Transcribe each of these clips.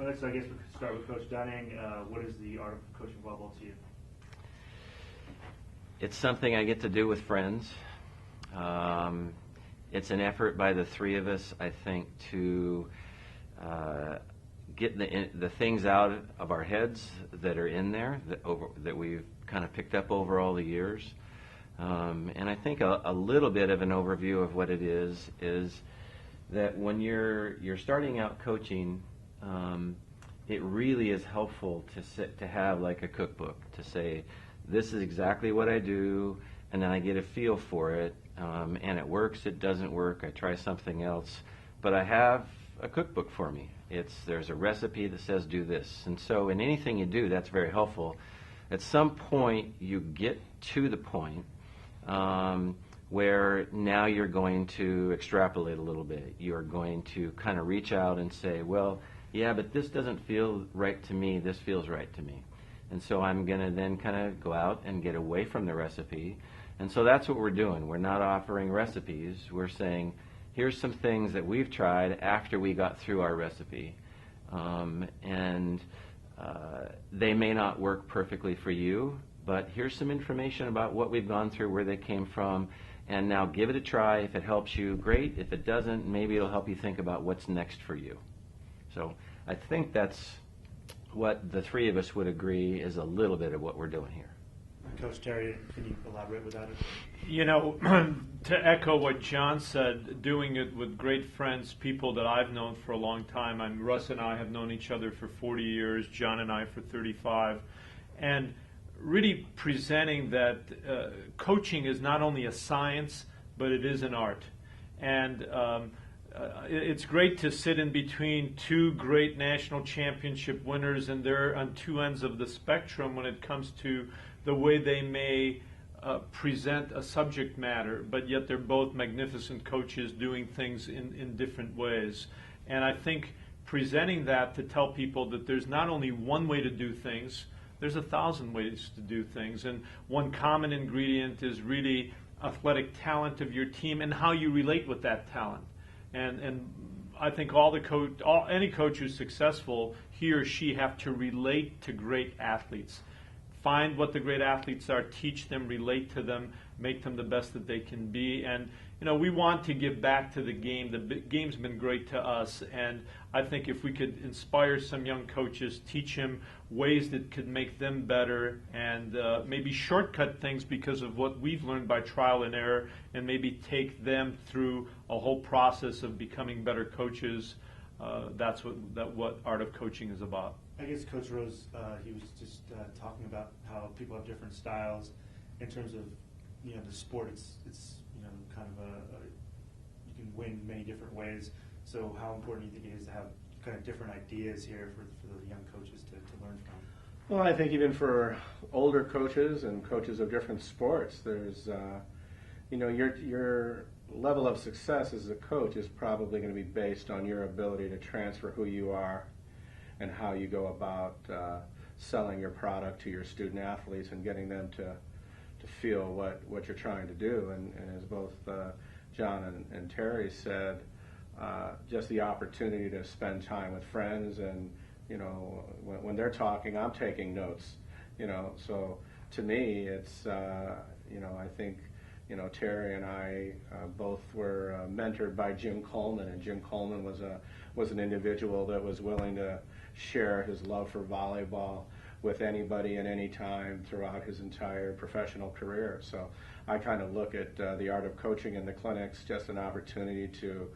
So I guess we could start with Coach Dunning. What is the art of coaching volleyball to you? It's something I get to do with friends. It's an effort by the three of us, I think, to get the things out of our heads that are in there that we've kind of picked up over all the years. And I think a little bit of an overview of what it is that when you're starting out coaching, it really is helpful to have like a cookbook to say, this is exactly what I do, and then I get a feel for it, and it works, it doesn't work, I try something else, but I have a cookbook for me. There's a recipe that says do this, and so in anything you do, that's very helpful. At some point, you get to the point where now you're going to extrapolate a little bit. You're going to kind of reach out and say, well, yeah, but this doesn't feel right to me, this feels right to me. And so I'm going to then kind of go out and get away from the recipe. And so that's what we're doing. We're not offering recipes. We're saying, here's some things that we've tried after we got through our recipe. They may not work perfectly for you, but here's some information about what we've gone through, where they came from, and now give it a try. If it helps you, great. If it doesn't, maybe it'll help you think about what's next for you. So I think that's what the three of us would agree is a little bit of what we're doing here. Coach Terry, can you elaborate with that? You know, to echo what John said, doing it with great friends, people that I've known for a long time. Russ and I have known each other for 40 years, John and I for 35, and really presenting that coaching is not only a science, but it is an art. And it's great to sit in between two great national championship winners, and they're on two ends of the spectrum when it comes to the way they may present a subject matter, but yet they're both magnificent coaches doing things in different ways. And I think presenting that to tell people that there's not only one way to do things, there's 1,000 ways to do things, and one common ingredient is really athletic talent of your team and how you relate with that talent. And I think any coach who's successful, he or she have to relate to great athletes. Find what the great athletes are, teach them, relate to them, make them the best that they can be. And you know, we want to give back to the game. The game's been great to us, and I think if we could inspire some young coaches, teach them ways that could make them better, and maybe shortcut things because of what we've learned by trial and error, and maybe take them through a whole process of becoming better coaches. That's what Art of Coaching is about. I guess Coach Rose, he was just talking about how people have different styles in terms of, you know, the sport. It's you know, kind of you can win many different ways. So how important do you think it is to have kind of different ideas here for the young coaches to learn from? Well, I think even for older coaches and coaches of different sports, there's, you know, your level of success as a coach is probably going to be based on your ability to transfer who you are and how you go about selling your product to your student athletes and getting them to feel what you're trying to do. And as both John and Terry said, just the opportunity to spend time with friends, and you know, when they're talking, I'm taking notes. You know, so to me, it's you know, I think, you know, Terry and I both were mentored by Jim Coleman, and Jim Coleman was an individual that was willing to share his love for volleyball with anybody at any time throughout his entire professional career. So I kind of look at the Art of Coaching in the clinics just an opportunity to,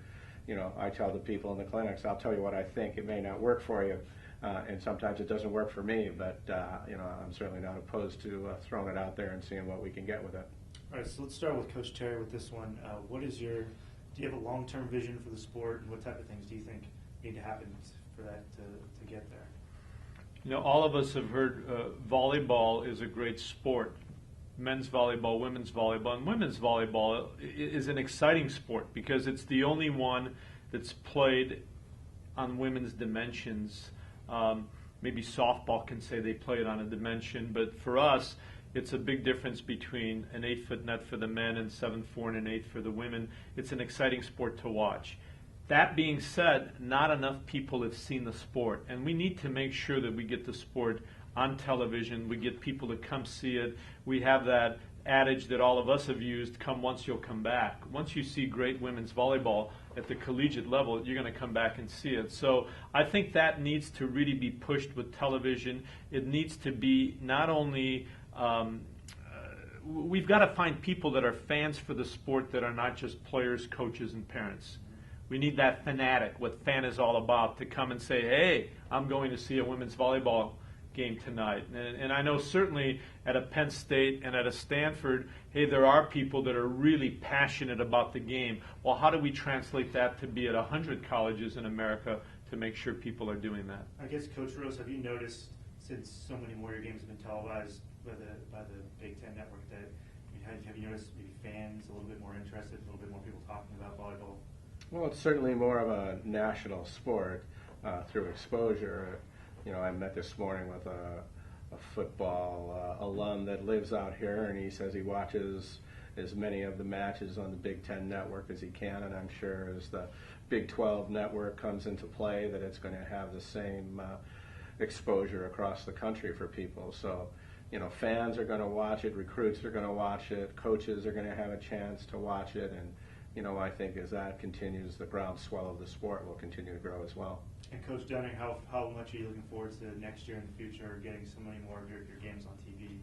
you know, I tell the people in the clinics, I'll tell you what I think. It may not work for you, and sometimes it doesn't work for me, but you know, I'm certainly not opposed to throwing it out there and seeing what we can get with it. All right, so let's start with Coach Terry with this one. Do you have a long-term vision for the sport, and what type of things do you think need to happen for that to get there? You know, all of us have heard volleyball is a great sport. Men's volleyball, women's volleyball, and women's volleyball is an exciting sport because it's the only one that's played on women's dimensions. Maybe softball can say they play it on a dimension, but for us, it's a big difference between an 8-foot net for the men and 7'4" and an 8 for the women. It's an exciting sport to watch. That being said, not enough people have seen the sport, and we need to make sure that we get the sport on television. We get people to come see it. We have that adage that all of us have used, come once, you'll come back. Once you see great women's volleyball at the collegiate level, you're going to come back and see it. So I think that needs to really be pushed with television. It needs to be not only we've got to find people that are fans for the sport that are not just players, coaches, and parents. We need that fanatic, what fan is all about, to come and say, hey, I'm going to see a women's volleyball game tonight. And I know certainly at a Penn State and at a Stanford, hey, there are people that are really passionate about the game. Well, how do we translate that to be at 100 colleges in America to make sure people are doing that? I guess, Coach Rose, have you noticed, since so many more of your games have been televised by the Big Ten Network, that have you noticed maybe fans a little bit more interested, a little bit more people talking about volleyball? Well, it's certainly more of a national sport through exposure. You know, I met this morning with a football alum that lives out here, and he says he watches as many of the matches on the Big Ten Network as he can, and I'm sure as the Big 12 Network comes into play that it's going to have the same exposure across the country for people. So, you know, fans are going to watch it, recruits are going to watch it, coaches are going to have a chance to watch it, and you know, I think as that continues, the groundswell of the sport will continue to grow as well. And Coach Dunning, how much are you looking forward to next year in the future, getting so many more of your games on TV?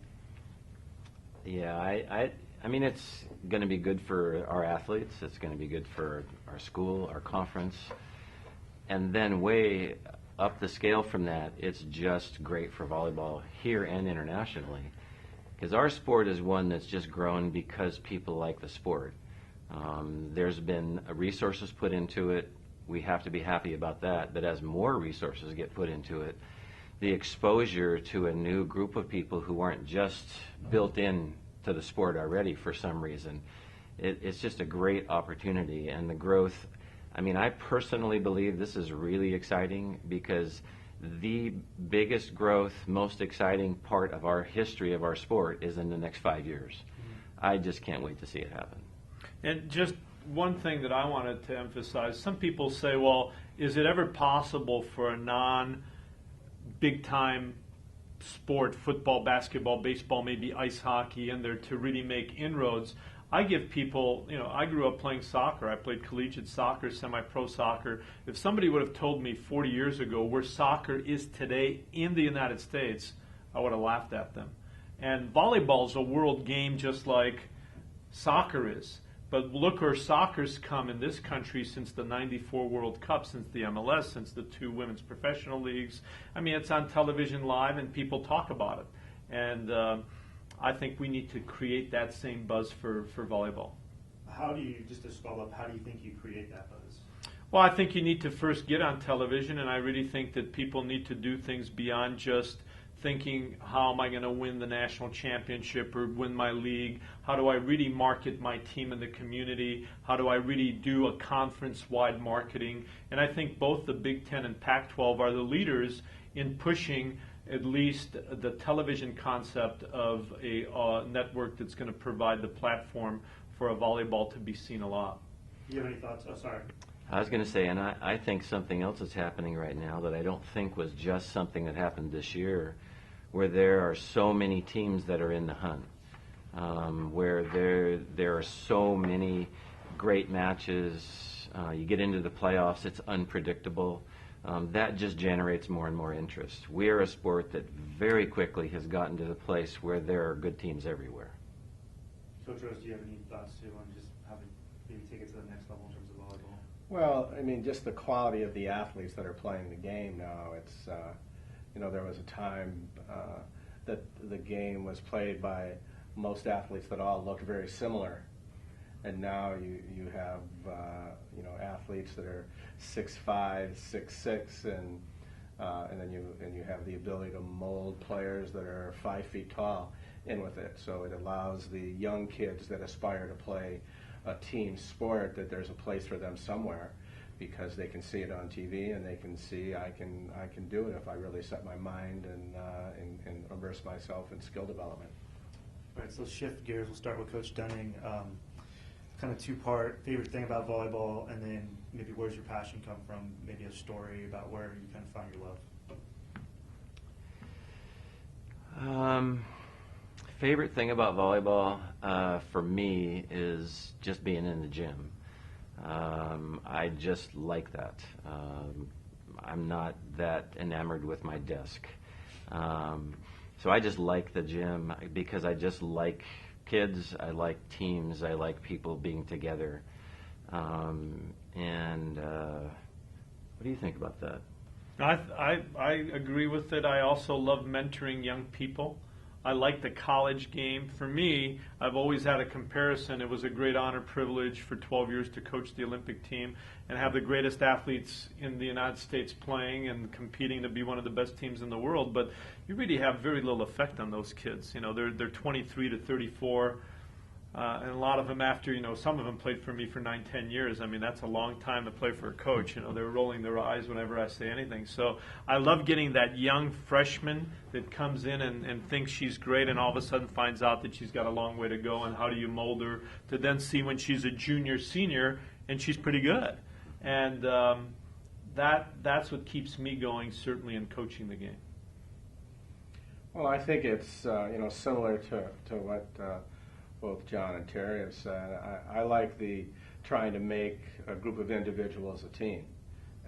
Yeah, I mean, it's going to be good for our athletes. It's going to be good for our school, our conference. And then way up the scale from that, it's just great for volleyball here and internationally. Because our sport is one that's just grown because people like the sport. There's been resources put into it. We have to be happy about that. But as more resources get put into it, the exposure to a new group of people who aren't just built in to the sport already for some reason, it's just a great opportunity. And the growth, I mean, I personally believe this is really exciting because the biggest growth, most exciting part of our history of our sport is in the next 5 years. I just can't wait to see it happen. And just one thing that I wanted to emphasize, some people say, well, is it ever possible for a non-big-time sport, football, basketball, baseball, maybe ice hockey in there to really make inroads? I give people, you know, I grew up playing soccer. I played collegiate soccer, semi-pro soccer. If somebody would have told me 40 years ago where soccer is today in the United States, I would have laughed at them. And volleyball is a world game just like soccer is. But look where soccer's come in this country since the '94 World Cup, since the MLS, since the 2 women's professional leagues. I mean, it's on television live and people talk about it. And I think we need to create that same buzz for volleyball. How do you, just to follow up, how do you think you create that buzz? Well, I think you need to first get on television, and I really think that people need to do things beyond just thinking, how am I going to win the national championship or win my league? How do I really market my team in the community? How do I really do a conference-wide marketing? And I think both the Big Ten and Pac-12 are the leaders in pushing at least the television concept of a network that's going to provide the platform for a volleyball to be seen a lot. Do you have any thoughts? Oh, sorry. I was going to say, and I think something else is happening right now that I don't think was just something that happened this year, where there are so many teams that are in the hunt, where there are so many great matches. You get into the playoffs, it's unpredictable. That just generates more and more interest. We are a sport that very quickly has gotten to the place where there are good teams everywhere. Coach Rose, do you have any thoughts too on just how to maybe take it to the next level in terms of volleyball? Well, I mean, just the quality of the athletes that are playing the game now. It's, you know, there was a time that the game was played by most athletes that all looked very similar. And now you have, you know, athletes that are 6'5", 6'6", and then you have the ability to mold players that are 5 feet tall in with it. So it allows the young kids that aspire to play a team sport that there's a place for them somewhere, because they can see it on TV and they can see I can do it if I really set my mind and immerse myself in skill development. All right, so let's shift gears. We'll start with Coach Dunning. Kind of 2-part, favorite thing about volleyball, and then maybe where's your passion come from? Maybe a story about where you kind of found your love. Favorite thing about volleyball for me is just being in the gym. I just like that. I'm not that enamored with my desk. So I just like the gym because I just like kids, I like teams, I like people being together. And what do you think about that? I agree with it. I also love mentoring young people. I like the college game. For me, I've always had a comparison. It was a great honor privilege for 12 years to coach the Olympic team and have the greatest athletes in the United States playing and competing to be one of the best teams in the world. But you really have very little effect on those kids. You know, they're 23 to 34. And a lot of them after, you know, some of them played for me for 9, 10 years. I mean, that's a long time to play for a coach. You know, they're rolling their eyes whenever I say anything. So I love getting that young freshman that comes in and thinks she's great and all of a sudden finds out that she's got a long way to go, and how do you mold her to then see when she's a junior, senior, and she's pretty good. And that's what keeps me going, certainly in coaching the game. Well, I think it's similar to what both John and Terry have said. I like the trying to make a group of individuals a team,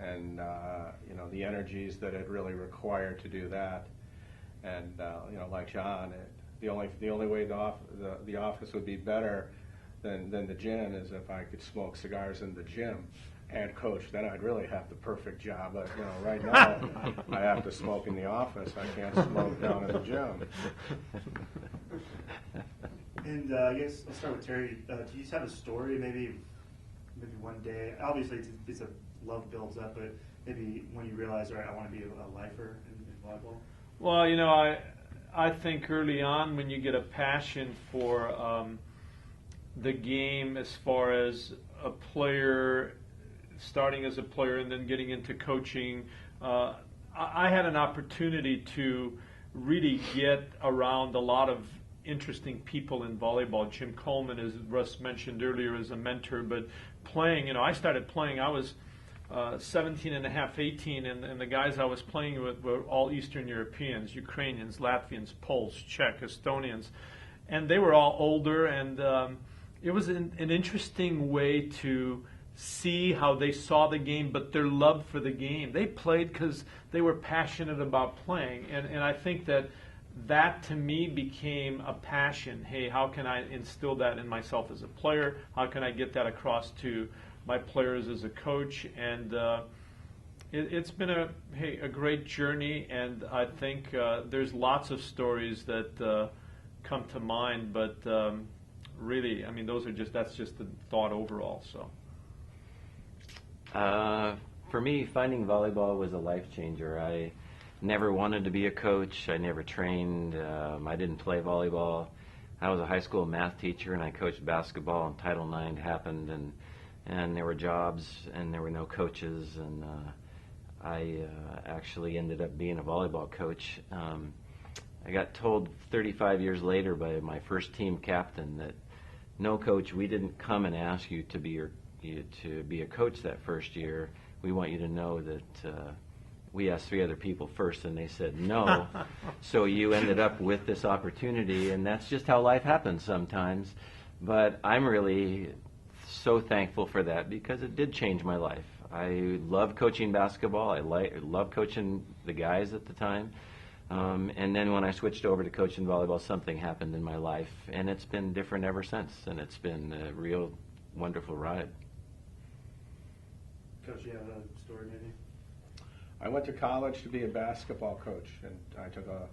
and the energies that it really required to do that. And like John, the only way the office would be better than the gym is if I could smoke cigars in the gym and coach. Then I'd really have the perfect job. But right now I have to smoke in the office. I can't smoke down in the gym. And I guess I'll start with Terry. Do you just have a story, maybe one day? Obviously, it's a love builds up, but maybe when you realize, all right, I want to be a lifer in volleyball. Well, I think early on when you get a passion for the game, as far as a player, starting as a player and then getting into coaching, I had an opportunity to really get around a lot of interesting people in volleyball. Jim Coleman, as Russ mentioned earlier, is a mentor, but playing, I started playing, I was 17 and a half, 18, and the guys I was playing with were all Eastern Europeans, Ukrainians, Latvians, Poles, Czech, Estonians, and they were all older, and it was an interesting way to see how they saw the game, but their love for the game. They played because they were passionate about playing, and I think that to me became a passion. Hey, how can I instill that in myself as a player? How can I get that across to my players as a coach? And it's been a great journey, and I think there's lots of stories that come to mind, but really, I mean, that's just the thought overall. So for me, finding volleyball was a life changer. I never wanted to be a coach. I never trained. I didn't play volleyball. I was a high school math teacher, and I coached basketball, and Title IX happened, and there were jobs, and there were no coaches, and I actually ended up being a volleyball coach. I got told 35 years later by my first team captain that, no, coach, we didn't come and ask you to be a coach that first year. We want you to know that we asked 3 other people first, and they said no. So you ended up with this opportunity, and that's just how life happens sometimes. But I'm really so thankful for that, because it did change my life. I love coaching basketball. I love coaching the guys at the time. And then when I switched over to coaching volleyball, something happened in my life, and it's been different ever since, and it's been a real wonderful ride. Coach, you have a story maybe? I went to college to be a basketball coach, and I took a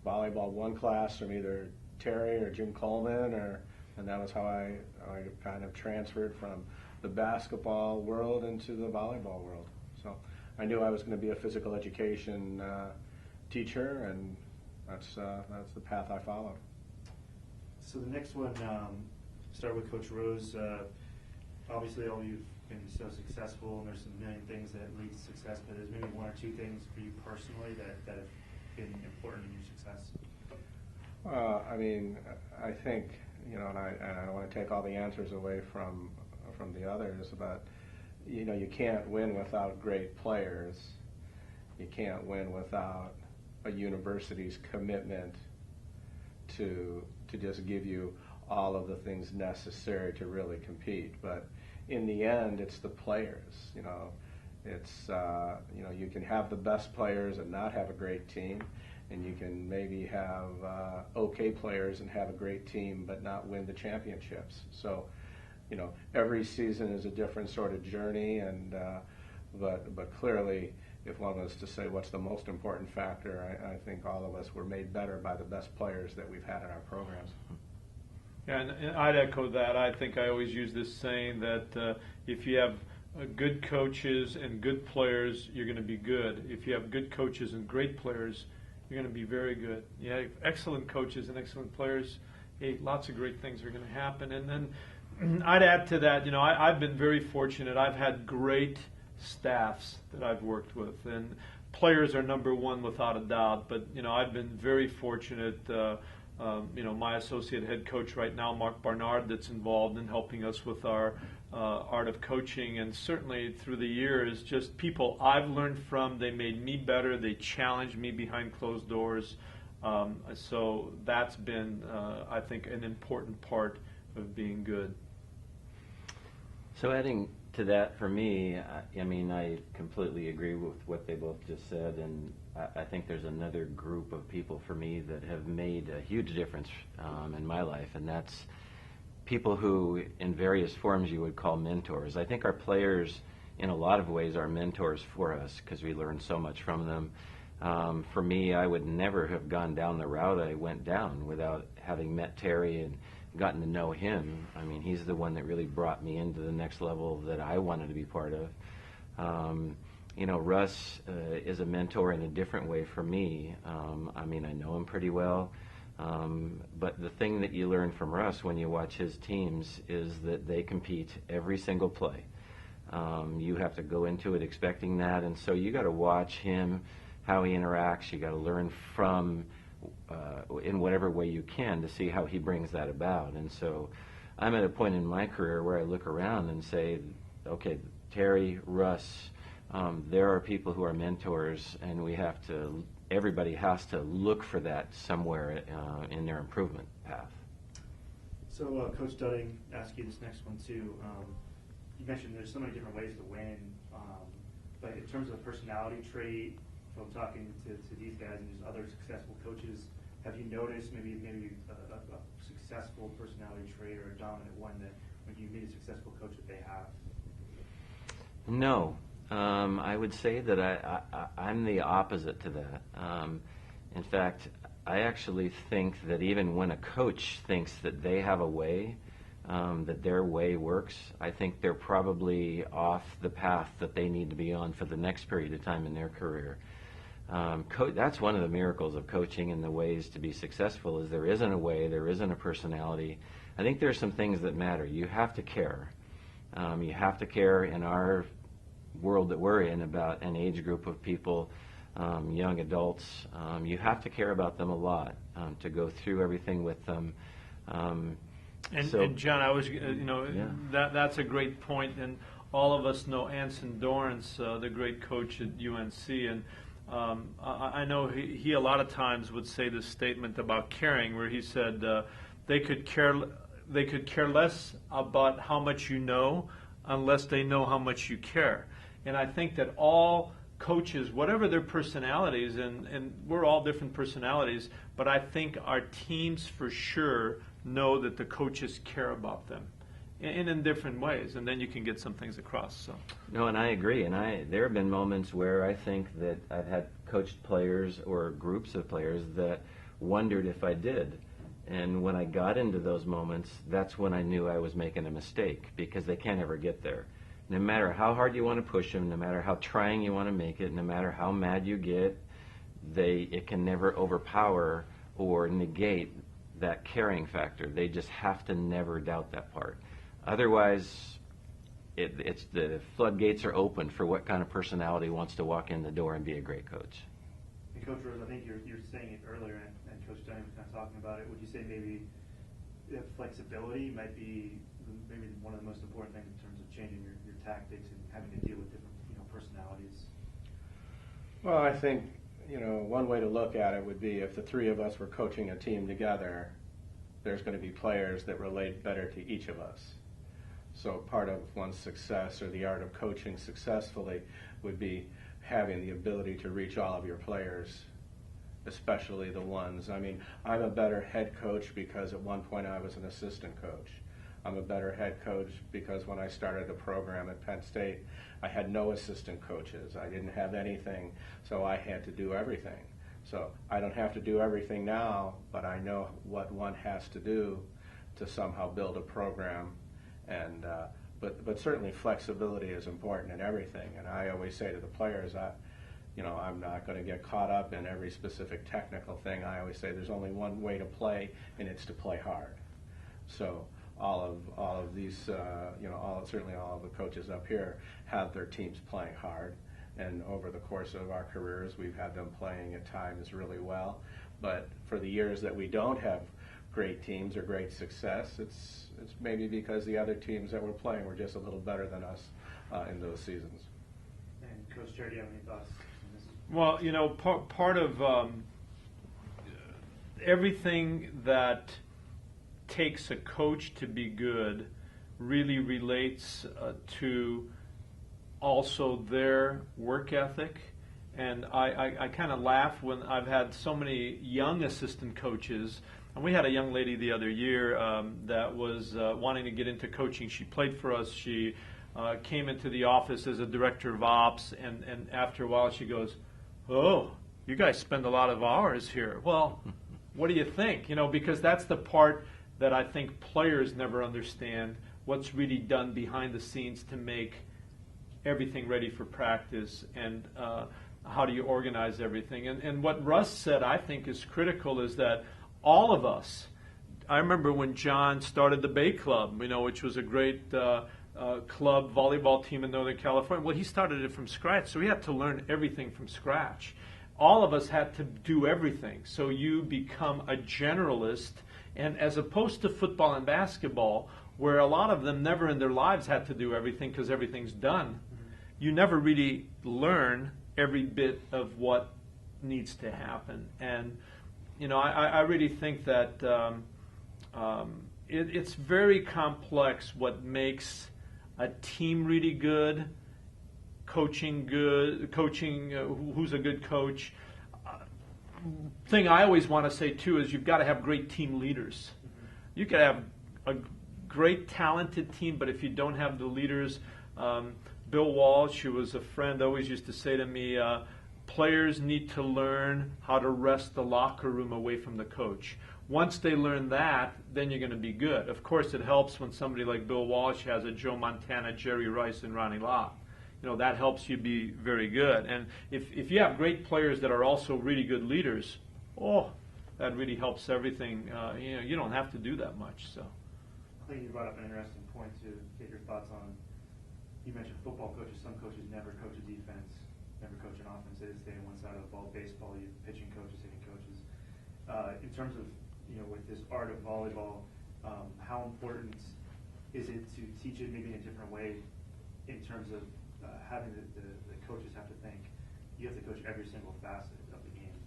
volleyball 1 class from either Terry or Jim Coleman, and that was how I kind of transferred from the basketball world into the volleyball world. So I knew I was going to be a physical education teacher, and that's the path I followed. So the next one, start with Coach Rose. Obviously, all you've been so successful, and there's a million things that lead to success, but there's maybe 1 or 2 things for you personally that have been important in your success. I mean, I think, and I don't want to take all the answers away from the others, but you can't win without great players. You can't win without a university's commitment to just give you all of the things necessary to really compete. But in the end, it's the players. It's you can have the best players and not have a great team, and you can maybe have okay players and have a great team but not win the championships. So, every season is a different sort of journey, and but clearly, if one was to say what's the most important factor, I think all of us were made better by the best players that we've had in our programs. Yeah, and I'd echo that. I think I always use this saying that if you have good coaches and good players, you're going to be good. If you have good coaches and great players, you're going to be very good. You have excellent coaches and excellent players, hey, lots of great things are going to happen. And then I'd add to that, I've been very fortunate. I've had great staffs that I've worked with, and players are number one without a doubt. But I've been very fortunate. My associate head coach right now, Mark Barnard, that's involved in helping us with our art of coaching, and certainly through the years, just people I've learned from. They made me better. They challenged me behind closed doors. So that's been, I think, an important part of being good. So adding to that, for me, I completely agree with what they both just said, and I think there's another group of people for me that have made a huge difference in my life, and that's people who, in various forms, you would call mentors. I think our players, in a lot of ways, are mentors for us because we learn so much from them. For me, I would never have gone down the route I went down without having met Terry and gotten to know him. He's the one that really brought me into the next level that I wanted to be part of. Russ is a mentor in a different way for me. I know him pretty well. But the thing that you learn from Russ when you watch his teams is that they compete every single play. You have to go into it expecting that, and so you got to watch him, how he interacts. You got to learn from in whatever way you can to see how he brings that about. And so I'm at a point in my career where I look around and say, okay, Terry, Russ, there are people who are mentors, and everybody has to look for that somewhere in their improvement path. So, Coach Dudding, ask you this next one too. You mentioned there's so many different ways to win, but in terms of personality trait, from talking to these guys and just other successful coaches, have you noticed maybe a successful personality trait or a dominant one that when you meet a successful coach that they have? No. I would say that I'm the opposite to that. In fact, I actually think that even when a coach thinks that they have a way, that their way works, I think they're probably off the path that they need to be on for the next period of time in their career. That's one of the miracles of coaching and the ways to be successful is there isn't a way, there isn't a personality. I think there are some things that matter. You have to care. You have to care in our world that we're in about an age group of people, young adults. You have to care about them a lot to go through everything with them. And John, I was, that's a great point, and all of us know Anson Dorrance, the great coach at UNC, and I know he a lot of times would say this statement about caring, where he said they could care less about how much you know unless they know how much you care. And I think that all coaches, whatever their personalities, and we're all different personalities, but I think our teams for sure know that the coaches care about them in different ways, and then you can get some things across. So. No, and I agree. And there have been moments where I think that I've had coached players or groups of players that wondered if I did. And when I got into those moments, that's when I knew I was making a mistake, because they can't ever get there. No matter how hard you want to push them, no matter how trying you want to make it, no matter how mad you get, it can never overpower or negate that caring factor. They just have to never doubt that part. Otherwise, it's the floodgates are open for what kind of personality wants to walk in the door and be a great coach. And Coach Rose, I think you're saying it earlier, and Coach Dunning was kind of talking about it. Would you say maybe flexibility might be maybe one of the most important things in terms of changing your tactics and having to deal with different personalities? Well, I think, one way to look at it would be if the three of us were coaching a team together, there's going to be players that relate better to each of us. So part of one's success or the art of coaching successfully would be having the ability to reach all of your players, especially the ones. I mean, I'm a better head coach because at one point I was an assistant coach. I'm a better head coach because when I started the program at Penn State, I had no assistant coaches. I didn't have anything, so I had to do everything. So I don't have to do everything now, but I know what one has to do to somehow build a program. And but certainly flexibility is important in everything. And I always say to the players, I'm not going to get caught up in every specific technical thing. I always say there's only one way to play, and it's to play hard. So all of these, certainly all of the coaches up here have their teams playing hard. And over the course of our careers, we've had them playing at times really well. But for the years that we don't have great teams or great success, it's maybe because the other teams that we're playing were just a little better than us in those seasons. And Coach Jerry, do you have any thoughts on this? Well, part of everything that takes a coach to be good really relates to also their work ethic. And I kind of laugh when I've had so many young assistant coaches. And we had a young lady the other year that was wanting to get into coaching. She played for us. She came into the office as a director of ops, and after a while she goes, "Oh, you guys spend a lot of hours here." Well, what do you think? Because that's the part that I think players never understand, what's really done behind the scenes to make everything ready for practice, and how do you organize everything. And what Russ said, I think, is critical, is that all of us, I remember when John started the Bay Club, which was a great club volleyball team in Northern California. Well, he started it from scratch, so he had to learn everything from scratch. All of us had to do everything, so you become a generalist. And as opposed to football and basketball, where a lot of them never in their lives had to do everything because everything's done, you never really learn every bit of what needs to happen. And I really think that it's very complex what makes a team really good, coaching, who's a good coach. Thing I always want to say too is you've got to have great team leaders. You could have a great talented team, but if you don't have the leaders, Bill Walsh, who was a friend, always used to say to me, players need to learn how to wrest the locker room away from the coach. Once they learn that, then you're going to be good. Of course, it helps when somebody like Bill Walsh has a Joe Montana, Jerry Rice, and Ronnie Lott. That helps you be very good. And if you have great players that are also really good leaders, that really helps everything. You don't have to do that much. So I think you brought up an interesting point to get your thoughts on. You mentioned football coaches. Some coaches never coach a defense, never coach an offense. They stay on one side of the ball. Baseball, you have pitching coaches, hitting coaches. In terms of with this art of volleyball, how important is it to teach it maybe in a different way in terms of having the coaches have to think you have to coach every single facet of the game?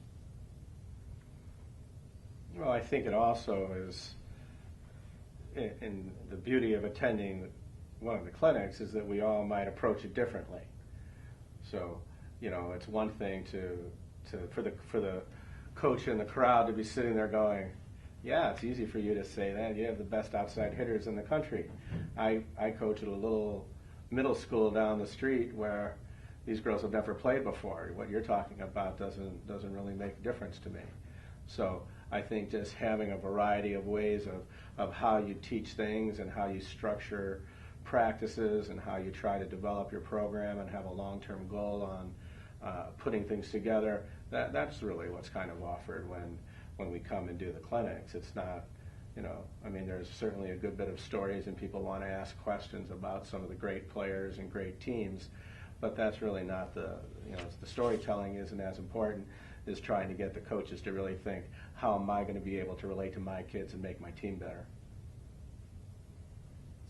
Well, I think it also is, in the beauty of attending one of the clinics, is that we all might approach it differently. So, it's one thing for the coach in the crowd to be sitting there going, "Yeah, it's easy for you to say that. You have the best outside hitters in the country." I coach at a little middle school down the street where these girls have never played before. What you're talking about doesn't really make a difference to me. So I think just having a variety of ways of how you teach things and how you structure practices and how you try to develop your program and have a long-term goal on putting things together, that's really what's kind of offered when we come and do the clinics. It's not, there's certainly a good bit of stories and people want to ask questions about some of the great players and great teams, but that's really not the storytelling isn't as important as trying to get the coaches to really think, how am I going to be able to relate to my kids and make my team better?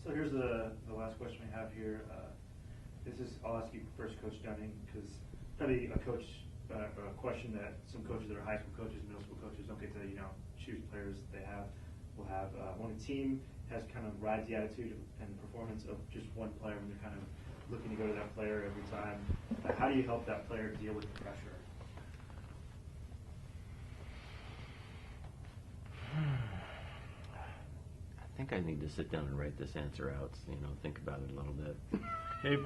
So here's the last question we have here. I'll ask you first, Coach Dunning, because probably a question that some coaches that are high school coaches, middle school coaches don't get to choose players they will have when a team has kind of rides the attitude and performance of just one player when they're kind of looking to go to that player every time. How do you help that player deal with the pressure? I think I need to sit down and write this answer out. Think about it a little bit. Hey,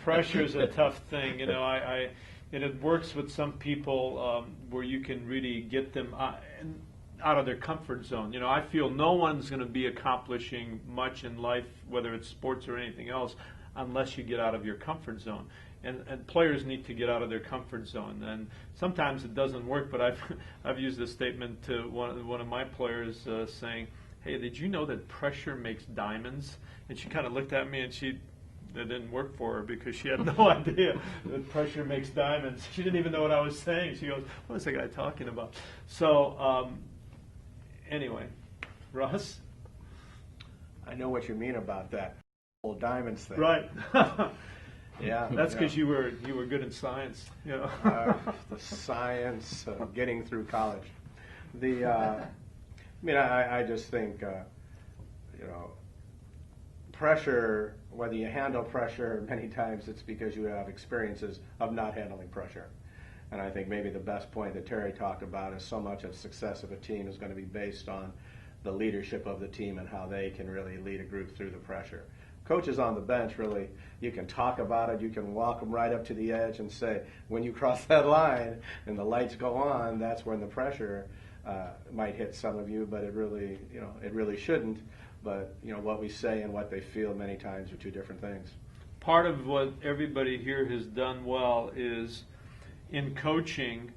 pressure is a tough thing. And it works with some people where you can really get them out of their comfort zone. I feel no one's going to be accomplishing much in life, whether it's sports or anything else, unless you get out of your comfort zone. And players need to get out of their comfort zone. And sometimes it doesn't work, but I've used this statement to one of my players saying, "Hey, did you know that pressure makes diamonds?" And she kind of looked at me and that didn't work for her because she had no idea that pressure makes diamonds. She didn't even know what I was saying. She goes, "What is that guy talking about?" So anyway, Russ? I know what you mean about that whole diamonds thing. Right. Yeah. That's because you were good in science. The science of getting through college. I just think, pressure, whether you handle pressure, many times it's because you have experiences of not handling pressure. And I think maybe the best point that Terry talked about is so much of success of a team is going to be based on the leadership of the team and how they can really lead a group through the pressure. Coaches on the bench, really, you can talk about it, you can walk them right up to the edge and say, when you cross that line and the lights go on, that's when the pressure might hit some of you, but it really shouldn't. But what we say and what they feel many times are two different things. Part of what everybody here has done well is in coaching,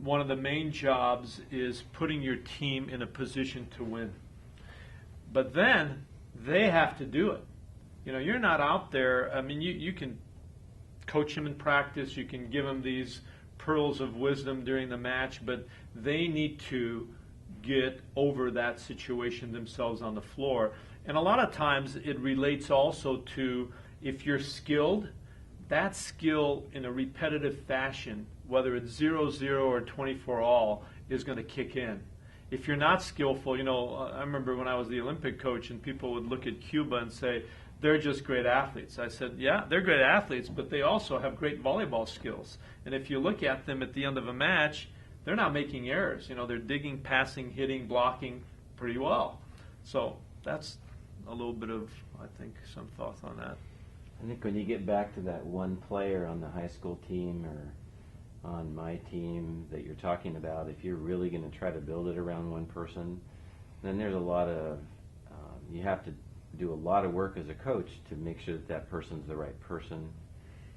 one of the main jobs is putting your team in a position to win. But then they have to do it. You're not out there. I mean, you can coach them in practice. You can give them these pearls of wisdom during the match, but they need to get over that situation themselves on the floor. And a lot of times it relates also to if you're skilled, that skill in a repetitive fashion, whether it's 0-0 or 24-all, is going to kick in. If you're not skillful, I remember when I was the Olympic coach and people would look at Cuba and say, they're just great athletes. I said, yeah, they're great athletes, but they also have great volleyball skills. And if you look at them at the end of a match, they're not making errors. They're digging, passing, hitting, blocking pretty well. So that's a little bit of, I think, some thoughts on that. I think when you get back to that one player on the high school team or on my team that you're talking about, if you're really going to try to build it around one person, then there's a lot of, you have to do a lot of work as a coach to make sure that that person's the right person.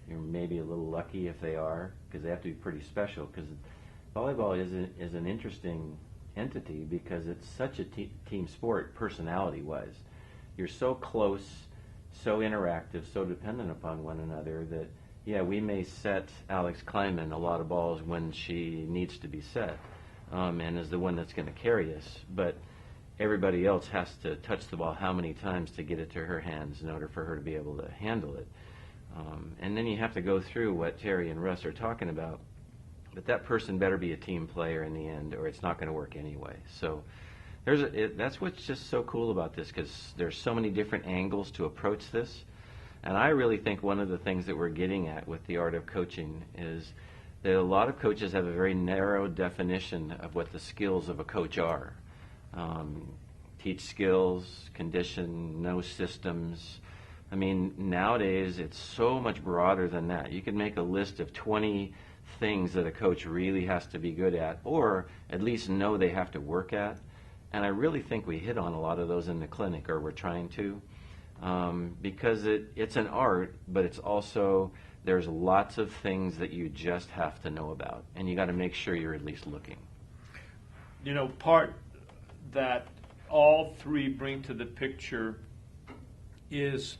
You're maybe a little lucky if they are, because they have to be pretty special, because volleyball is an interesting entity because it's such a team sport personality-wise. You're so close, so interactive, so dependent upon one another that, yeah, we may set Alex Kleinman a lot of balls when she needs to be set and is the one that's going to carry us, but everybody else has to touch the ball how many times to get it to her hands in order for her to be able to handle it. And then you have to go through what Terry and Russ are talking about, but that person better be a team player in the end or it's not going to work anyway. So that's what's just so cool about this, because there's so many different angles to approach this. And I really think one of the things that we're getting at with the art of coaching is that a lot of coaches have a very narrow definition of what the skills of a coach are. Teach skills, condition, know systems. I mean, nowadays it's so much broader than that. You can make a list of 20 things that a coach really has to be good at, or at least know they have to work at. And I really think we hit on a lot of those in the clinic, or we're trying to, because it's an art, but it's also, there's lots of things that you just have to know about, and you got to make sure you're at least looking. Part that all three bring to the picture is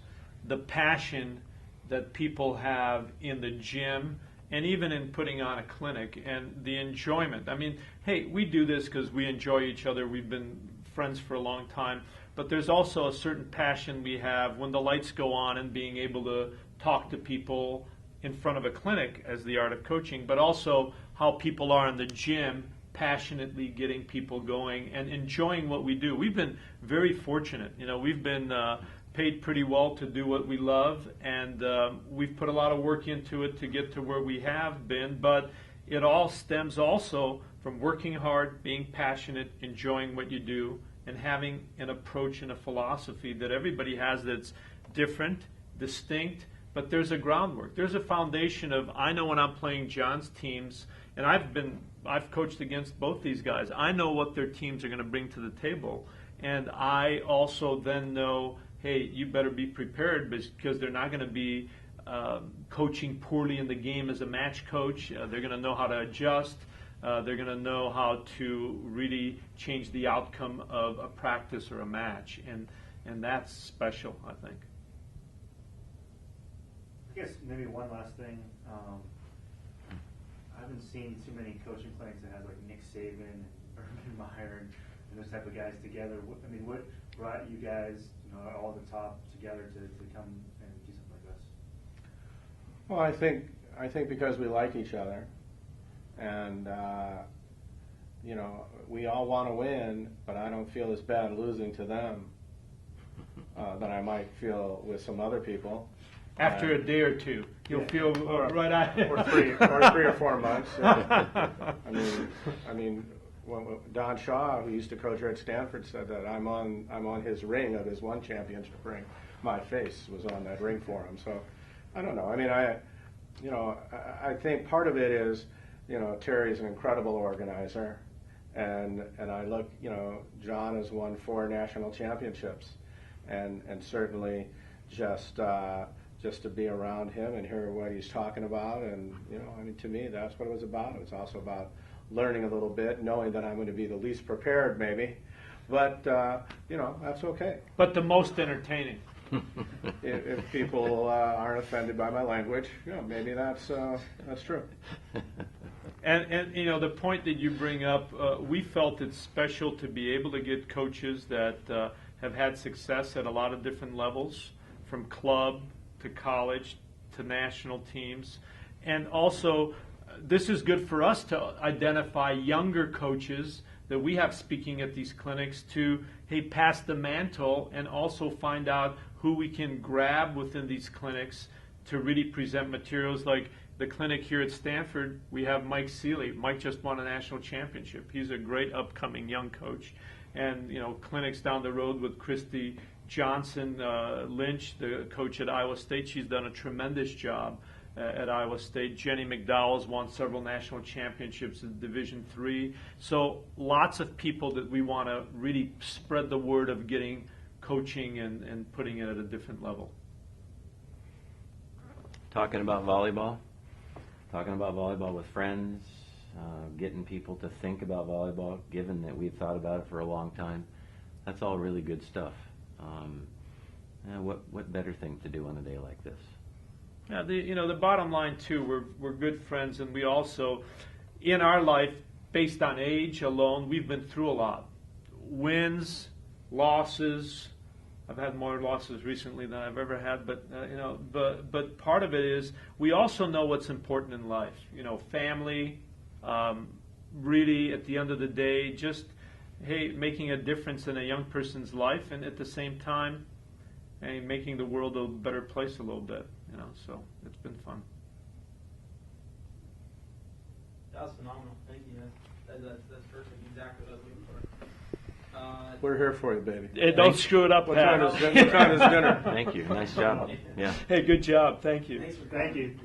the passion that people have in the gym and even in putting on a clinic, and the enjoyment. I mean, hey, we do this because we enjoy each other. We've been friends for a long time. but there's also a certain passion we have when the lights go on and being able to talk to people in front of a clinic as the art of coaching, but also how people are in the gym passionately getting people going and enjoying what we do. We've been very fortunate. We've been paid pretty well to do what we love, and we've put a lot of work into it to get to where we have been, but it all stems also from working hard, being passionate, enjoying what you do, and having an approach and a philosophy that everybody has that's different, distinct, but there's a groundwork. There's a foundation of, I know when I'm playing John's teams, and I've coached against both these guys. I know what their teams are going to bring to the table, and I also then know, hey, you better be prepared because they're not going to be coaching poorly in the game as a match coach. They're going to know how to adjust. They're going to know how to really change the outcome of a practice or a match, and that's special, I think. I guess maybe one last thing. I haven't seen too many coaching clinics that have like Nick Saban and Urban Meyer and those type of guys together. What brought you guys, all the top together to come and do something like this? Well, I think because we like each other, and we all want to win, but I don't feel as bad losing to them that I might feel with some other people. After a day or two, you'll feel right out. Or 3 or 4 months. I mean, when Don Shaw, who used to coach here at Stanford, said that I'm on his ring of his one championship ring. My face was on that ring for him. So I don't know. I mean, I think part of it is, Terry's an incredible organizer, and I look, John has won 4 national championships, and certainly just to be around him and hear what he's talking about, and to me, that's what it was about. It was also about learning a little bit, knowing that I'm going to be the least prepared, maybe, but that's okay. But the most entertaining. If people aren't offended by my language, maybe that's true. And the point that you bring up, we felt it's special to be able to get coaches that have had success at a lot of different levels, from club to college to national teams. And also, this is good for us to identify younger coaches that we have speaking at these clinics to, hey, pass the mantle, and also find out who we can grab within these clinics to really present materials. Like the clinic here at Stanford, we have Mike Seeley. Mike just won a national championship. He's a great upcoming young coach. And, clinics down the road with Christy Johnson Lynch, the coach at Iowa State. She's done a tremendous job at Iowa State. Jenny McDowell's won several national championships in Division III. So lots of people that we want to really spread the word of getting coaching and putting it at a different level. Talking about volleyball with friends, getting people to think about volleyball, given that we've thought about it for a long time. That's all really good stuff. What better thing to do on a day like this? Yeah, the bottom line too, we're good friends, and we also, in our life, based on age alone, we've been through a lot. Wins, losses. I've had more losses recently than I've ever had, but part of it is we also know what's important in life. Family. Really, at the end of the day, just making a difference in a young person's life, and at the same time, making the world a better place a little bit. So it's been fun. That was phenomenal. Thank you, guys. That's perfect. Exactly what I was looking for. We're here for you, baby. Hey, don't screw it up, What Pat. time is dinner? Thank you. Nice job. Yeah. Hey, good job. Thank you. Thanks for Thank you.